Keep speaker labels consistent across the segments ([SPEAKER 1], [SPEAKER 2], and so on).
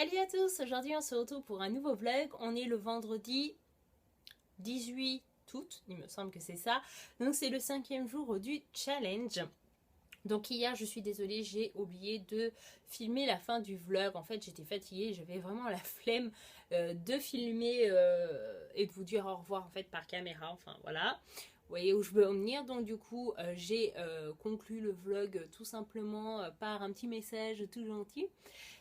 [SPEAKER 1] Salut à tous, aujourd'hui on se retrouve pour un nouveau vlog. On est le vendredi 18 août, il me semble que c'est ça. Donc c'est le 5e jour du challenge. Donc hier, je suis désolée, j'ai oublié de filmer la fin du vlog. En fait, j'étais fatiguée, j'avais vraiment la flemme de filmer et de vous dire au revoir en fait par caméra. Enfin voilà, vous voyez où je veux en venir. Donc du coup, j'ai conclu le vlog tout simplement par un petit message tout gentil.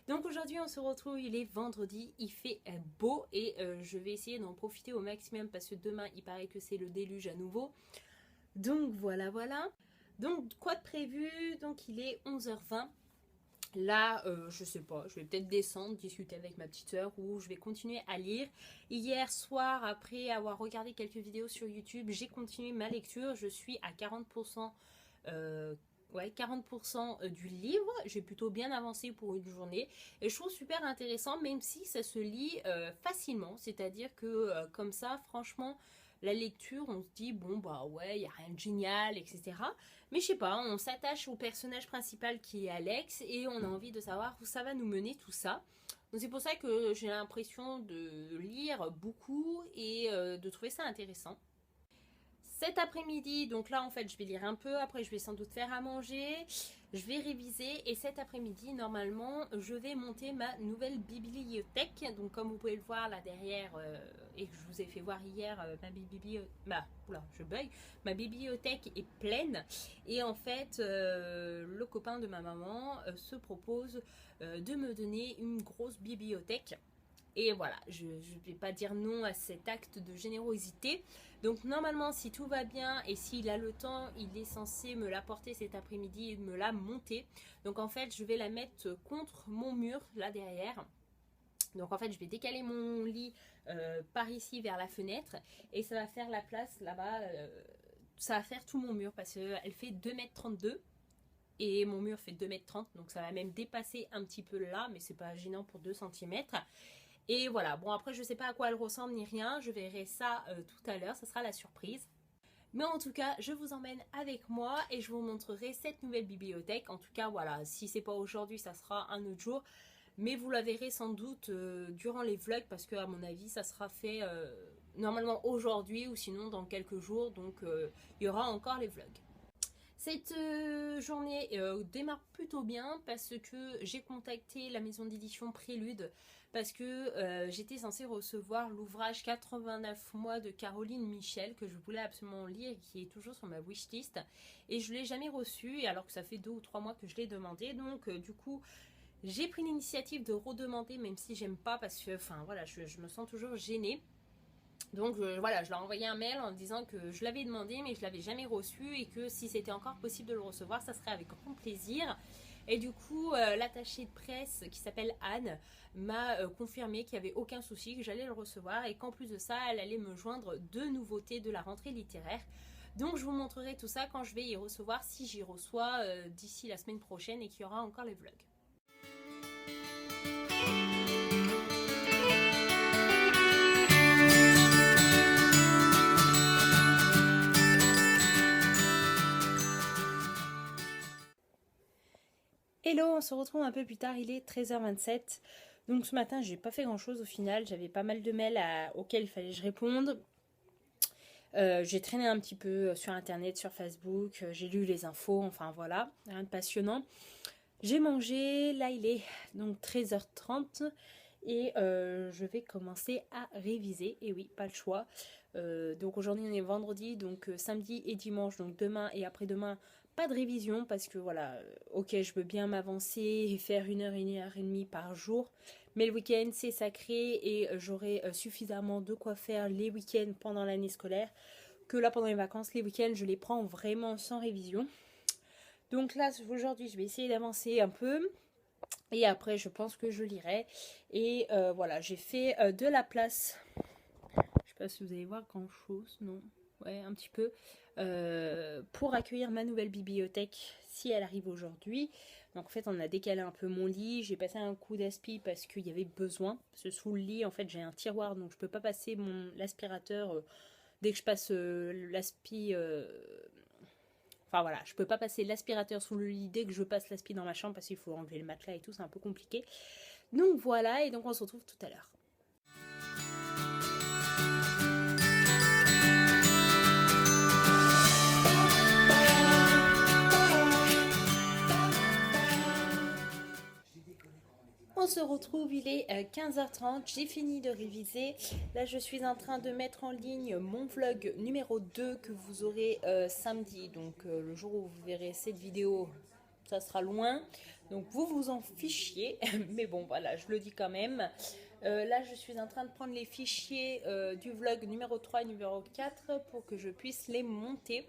[SPEAKER 1] Donc aujourd'hui, on se retrouve, il est vendredi, il fait beau et je vais essayer d'en profiter au maximum parce que demain, il paraît que c'est le déluge à nouveau. Donc voilà, voilà. Donc quoi de prévu? Donc il est 11h20. Là, je sais pas, je vais peut-être descendre, discuter avec ma petite soeur ou je vais continuer à lire. Hier soir, après avoir regardé quelques vidéos sur YouTube, j'ai continué ma lecture. Je suis à 40%, 40% du livre. J'ai plutôt bien avancé pour une journée. Et je trouve super intéressant, même si ça se lit facilement. C'est-à-dire que comme ça, franchement, la lecture, on se dit, bon, bah ouais, il n'y a rien de génial, etc. Mais je sais pas, on s'attache au personnage principal qui est Alex et on a envie de savoir où ça va nous mener tout ça. Donc c'est pour ça que j'ai l'impression de lire beaucoup et de trouver ça intéressant. Cet après-midi, donc là en fait je vais lire un peu, après je vais sans doute faire à manger, je vais réviser et cet après-midi normalement je vais monter ma nouvelle bibliothèque. Donc comme vous pouvez le voir là derrière et que je vous ai fait voir hier, ma bibliothèque est pleine et en fait le copain de ma maman se propose de me donner une grosse bibliothèque. Et voilà, je ne vais pas dire non à cet acte de générosité. Donc normalement, si tout va bien et s'il a le temps, il est censé me l'apporter cet après-midi et me la monter. Donc en fait, je vais la mettre contre mon mur, là derrière. Donc en fait, je vais décaler mon lit par ici vers la fenêtre. Et ça va faire la place là-bas. Ça va faire tout mon mur parce qu'elle fait 2,32 m. Et mon mur fait 2,30 m. Donc ça va même dépasser un petit peu là. Mais c'est pas gênant pour 2 cm. Et voilà, bon après je sais pas à quoi elle ressemble ni rien, je verrai ça tout à l'heure, ça sera la surprise. Mais en tout cas, je vous emmène avec moi et je vous montrerai cette nouvelle bibliothèque. En tout cas, voilà, si c'est pas aujourd'hui, ça sera un autre jour. Mais vous la verrez sans doute durant les vlogs parce que à mon avis, ça sera fait normalement aujourd'hui ou sinon dans quelques jours. Donc il y aura encore les vlogs. Cette journée démarre plutôt bien parce que j'ai contacté la maison d'édition Prélude parce que j'étais censée recevoir l'ouvrage 89 mois de Caroline Michel que je voulais absolument lire et qui est toujours sur ma wishlist et je ne l'ai jamais reçu alors que ça fait 2 ou 3 mois que je l'ai demandé. Donc du coup j'ai pris l'initiative de redemander même si j'aime pas parce que enfin voilà je me sens toujours gênée. Donc voilà, je leur ai envoyé un mail en disant que je l'avais demandé mais je l'avais jamais reçu et que si c'était encore possible de le recevoir, ça serait avec grand plaisir. Et du coup, l'attachée de presse qui s'appelle Anne m'a confirmé qu'il n'y avait aucun souci, que j'allais le recevoir et qu'en plus de ça, elle allait me joindre 2 nouveautés de la rentrée littéraire. Donc je vous montrerai tout ça quand je vais y recevoir, si j'y reçois d'ici la semaine prochaine et qu'il y aura encore les vlogs. Hello, on se retrouve un peu plus tard, il est 13h27. Donc ce matin, j'ai pas fait grand chose au final, j'avais pas mal de mails auxquels il fallait que je réponde. J'ai traîné un petit peu sur internet, sur Facebook, j'ai lu les infos, enfin voilà, rien de passionnant. J'ai mangé, là il est donc 13h30 et je vais commencer à réviser, et oui, pas le choix. Donc aujourd'hui on est vendredi, donc samedi et dimanche, donc demain et après-demain, pas de révision parce que voilà, ok, je veux bien m'avancer et faire 1 heure et demie par jour, mais le week-end c'est sacré et j'aurai suffisamment de quoi faire les week-ends pendant l'année scolaire que là pendant les vacances, les week-ends je les prends vraiment sans révision. Donc là aujourd'hui je vais essayer d'avancer un peu et après je pense que je lirai et voilà, j'ai fait de la place. Je sais pas si vous allez voir grand chose, non, ouais un petit peu, pour accueillir ma nouvelle bibliothèque si elle arrive aujourd'hui. Donc en fait on a décalé un peu mon lit, j'ai passé un coup d'aspi parce qu'il y avait besoin, parce que sous le lit en fait j'ai un tiroir donc je peux pas passer l'aspirateur dès que je passe l'aspi. Enfin voilà, je peux pas passer l'aspirateur sous le lit dès que je passe l'aspi dans ma chambre parce qu'il faut enlever le matelas et tout, c'est un peu compliqué. Donc voilà, et donc on se retrouve tout à l'heure. On se retrouve, il est 15h30, j'ai fini de réviser. Là, je suis en train de mettre en ligne mon vlog numéro 2 que vous aurez samedi. Donc, le jour où vous verrez cette vidéo, ça sera loin. Donc, vous vous en fichiez. Mais bon, voilà, je le dis quand même. Là, je suis en train de prendre les fichiers du vlog numéro 3 et numéro 4 pour que je puisse les monter.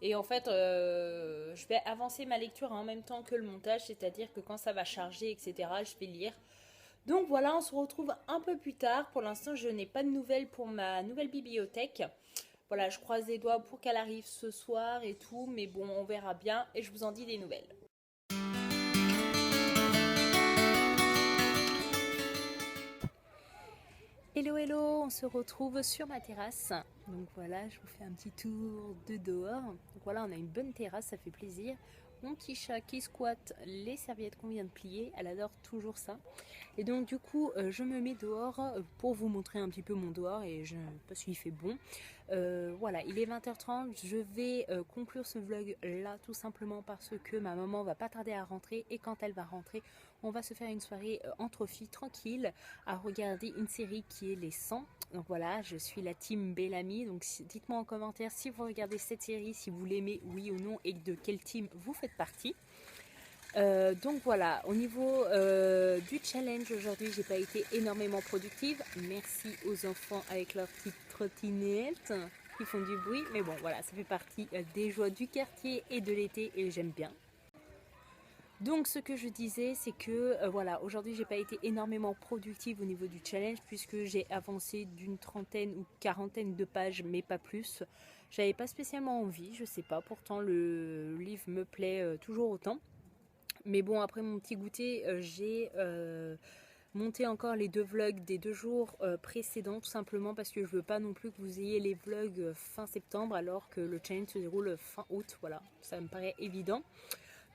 [SPEAKER 1] Et en fait, je vais avancer ma lecture en même temps que le montage, c'est-à-dire que quand ça va charger, etc., je vais lire. Donc voilà, on se retrouve un peu plus tard. Pour l'instant, je n'ai pas de nouvelles pour ma nouvelle bibliothèque. Voilà, je croise les doigts pour qu'elle arrive ce soir et tout, mais bon, on verra bien et je vous en dis des nouvelles. Hello hello, on se retrouve sur ma terrasse. Donc voilà, je vous fais un petit tour de dehors. Donc voilà, on a une bonne terrasse, ça fait plaisir. Mon petit chat qui squatte les serviettes qu'on vient de plier, elle adore toujours ça. Et donc du coup, je me mets dehors pour vous montrer un petit peu mon dehors parce qu'il fait bon. Voilà, il est 20h30, je vais conclure ce vlog là tout simplement parce que ma maman va pas tarder à rentrer et quand elle va rentrer, on va se faire une soirée entre filles tranquille à regarder une série qui est Les 100. Donc voilà, je suis la team Bellamy, donc dites-moi en commentaire si vous regardez cette série, si vous l'aimez oui ou non et de quelle team vous faites partie. Donc voilà, au niveau du challenge aujourd'hui, j'ai pas été énormément productive. Merci aux enfants avec leurs petites trottinettes qui font du bruit. Mais bon, voilà, ça fait partie des joies du quartier et de l'été et j'aime bien. Donc ce que je disais, c'est que voilà, aujourd'hui j'ai pas été énormément productive au niveau du challenge puisque j'ai avancé d'une trentaine ou quarantaine de pages, mais pas plus. J'avais pas spécialement envie, je sais pas, pourtant le livre me plaît toujours autant. Mais bon, après mon petit goûter, j'ai monté encore les 2 vlogs des 2 jours précédents, tout simplement parce que je veux pas non plus que vous ayez les vlogs fin septembre alors que le challenge se déroule fin août. Voilà, ça me paraît évident.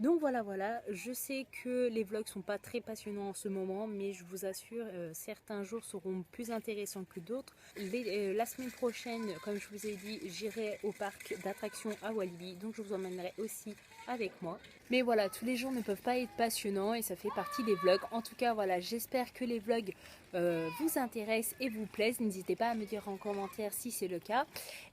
[SPEAKER 1] Donc voilà, je sais que les vlogs sont pas très passionnants en ce moment, mais je vous assure, certains jours seront plus intéressants que d'autres. La semaine prochaine, comme je vous ai dit, j'irai au parc d'attractions à Walibi, donc je vous emmènerai aussi avec moi. Mais voilà, tous les jours ne peuvent pas être passionnants et ça fait partie des vlogs. En tout cas, voilà, j'espère que les vlogs vous intéressent et vous plaisent. N'hésitez pas à me dire en commentaire si c'est le cas.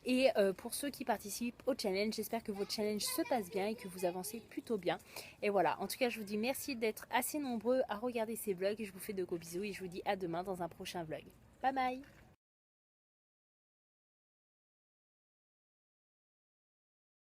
[SPEAKER 1] Et pour ceux qui participent au challenge, j'espère que votre challenge se passe bien et que vous avancez plutôt bien. Et voilà, en tout cas, je vous dis merci d'être assez nombreux à regarder ces vlogs et je vous fais de gros bisous et je vous dis à demain dans un prochain vlog. Bye bye!